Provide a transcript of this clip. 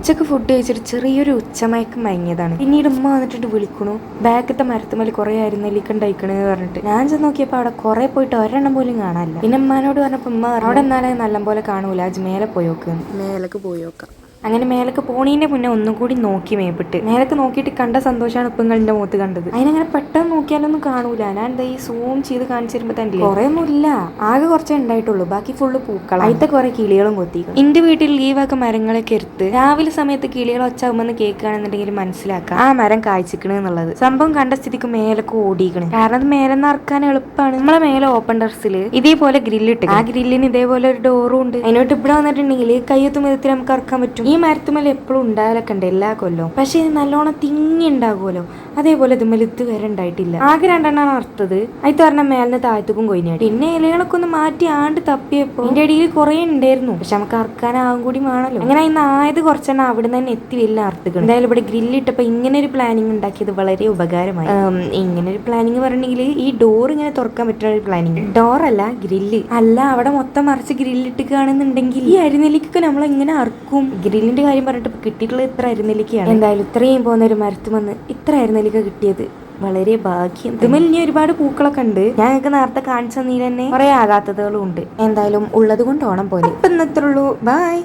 ഉച്ചക്ക് ഫുഡ് കഴിച്ചിട്ട് ചെറിയൊരു ഉച്ചമയക്കം മയങ്ങിയതാണ്. പിന്നീട് ഉമ്മ വന്നിട്ട് വിളിക്കണു, ബാക്കത്തെ മരത്തുമേൽ കുറെ അരിനെല്ലിക്കണ്ടായിക്കണെന്ന് പറഞ്ഞിട്ട്. ഞാൻ ചെന്ന് നോക്കിയപ്പോൾ അവിടെ കുറെ പോയിട്ട് ഒരെണ്ണം പോലും കാണാനില്ല. പിന്നെ ഉമ്മാനോട് പറഞ്ഞപ്പോൾ ഉമ്മ അവിടെ എന്നാലും നല്ലപോലെ കാണൂല, അത് മേലെ പോയോക്ക്, മേലേക്ക് പോയോക്കാം. അങ്ങനെ മേലേക്ക് പോണീന്റെ മുന്നേ ഒന്നും കൂടി നോക്കി മേപ്പിട്ട് മേലേക്ക് നോക്കിയിട്ട് കണ്ട സന്തോഷമാണ് ഇപ്പം നിങ്ങളുടെ മുഖത്ത് കണ്ടത്. അതിനങ്ങനെ പെട്ടെന്ന് നോക്കിയാലൊന്നും കാണൂല. ഞാൻ എന്താ ഈ സൂം ചെയ്ത് കാണിച്ചു തരുമ്പോ തന്നെ കുറെ ഒന്നും ഇല്ല, ആകെ കുറച്ചേ ഉണ്ടായിട്ടുള്ളൂ, ബാക്കി ഫുള്ള് പൂക്കൾ. അതിന്റെ കുറെ കിളികളും കൊത്തിക്കണം. എന്റെ വീട്ടിൽ ഈ വക മരങ്ങളൊക്കെ എടുത്ത് രാവിലെ സമയത്ത് കിളികൾ ഒച്ചാകുമെന്ന് കേൾക്കുകയാണെന്നുണ്ടെങ്കിൽ മനസ്സിലാക്കാം ആ മരം കായ്ച്ചിക്കണ് എന്നുള്ളത്. സംഭവം കണ്ട സ്ഥിതിക്ക് മേലൊക്കെ ഓടിക്കണ്, കാരണം അത് മേലെ നിറക്കാൻ എളുപ്പമാണ്. നമ്മളെ മേലെ ഓപ്പൺ ടെറസിൽ ഇതേപോലെ ഗ്രില്ലിട്ട്, ആ ഗ്രില്ലിന് ഇതേപോലെ ഒരു ഡോറും ഉണ്ട്. അതിനോട്ട് ഇവിടെ വന്നിട്ടുണ്ടെങ്കിൽ കയ്യെത്തും വിധത്തിൽ നമുക്ക് ഇറക്കാൻ പറ്റും. ഈ മരത്തുമേൽ എപ്പോഴും ഉണ്ടായാലൊക്കെ ഉണ്ട് എല്ലാ കൊല്ലവും, പക്ഷെ ഇത് നല്ലോണം തിങ്ങി ഉണ്ടാകുമല്ലോ, അതേപോലെ ഇതുമ്മേൽ ഇതുവരെ ഉണ്ടായിട്ടില്ല. ആകെ 2 അറുത്തത്, അത് പറഞ്ഞാൽ മേലിന് താഴത്തേക്കും കൊയിനായി. പിന്നെ ഇലകളൊക്കെ ഒന്ന് മാറ്റി ആണ്ട് തപ്പിയപ്പോ ഇതിന്റെ ഇടയിൽ കുറെ ഉണ്ടായിരുന്നു, പക്ഷെ നമുക്ക് അറക്കാനാവും കൂടി വേണമല്ലോ. അങ്ങനെ ഇന്ന് ആയത് കുറച്ചെണ്ണം അവിടെ നിന്ന് തന്നെ എത്തി വലിയ അറുത്തുകൾ. എന്തായാലും ഇവിടെ ഗ്രില്ലിട്ടപ്പോ ഇങ്ങനെ ഒരു പ്ലാനിങ് ഉണ്ടാക്കിയത് വളരെ ഉപകാരമായി. ഇങ്ങനെ ഒരു പ്ലാനിങ് പറഞ്ഞെങ്കിൽ ഈ ഡോർ ഇങ്ങനെ തുറക്കാൻ പറ്റുന്ന ഒരു പ്ലാനിങ്, ഡോർ അല്ല ഗ്രില്ല്. അല്ല അവിടെ മൊത്തം മറിച്ച് ഗ്രില്ലിട്ടുകയാണെന്നുണ്ടെങ്കിൽ ഈ അരിനെല്ലിക്കൊക്കെ നമ്മൾ എങ്ങനെ അറക്കും? ഗ്രില്ലിന്റെ കാര്യം പറഞ്ഞിട്ട് കിട്ടിയിട്ടുള്ളത് ഇത്ര അരിനെല്ലിക്കയാണ്. എന്തായാലും ഇത്രയും പോകുന്ന ഒരു മരത്തുമെന്ന് ഇത്ര അരിനെല്ലിക്ക കിട്ടിയത് വളരെ ഭാഗ്യം. ഇതുമേൽ ഇനി ഒരുപാട് പൂക്കളൊക്കെ ഉണ്ട്, ഞങ്ങൾക്ക് നേരത്തെ കാണിച്ചു തന്നീൽ തന്നെ കുറെ ആകാത്തതുകളും ഉണ്ട്. എന്തായാലും ഉള്ളത് കൊണ്ട് ഓണം പോലെ. ഇപ്പം ഇന്നത്രേ ഉള്ളൂ, ബൈ.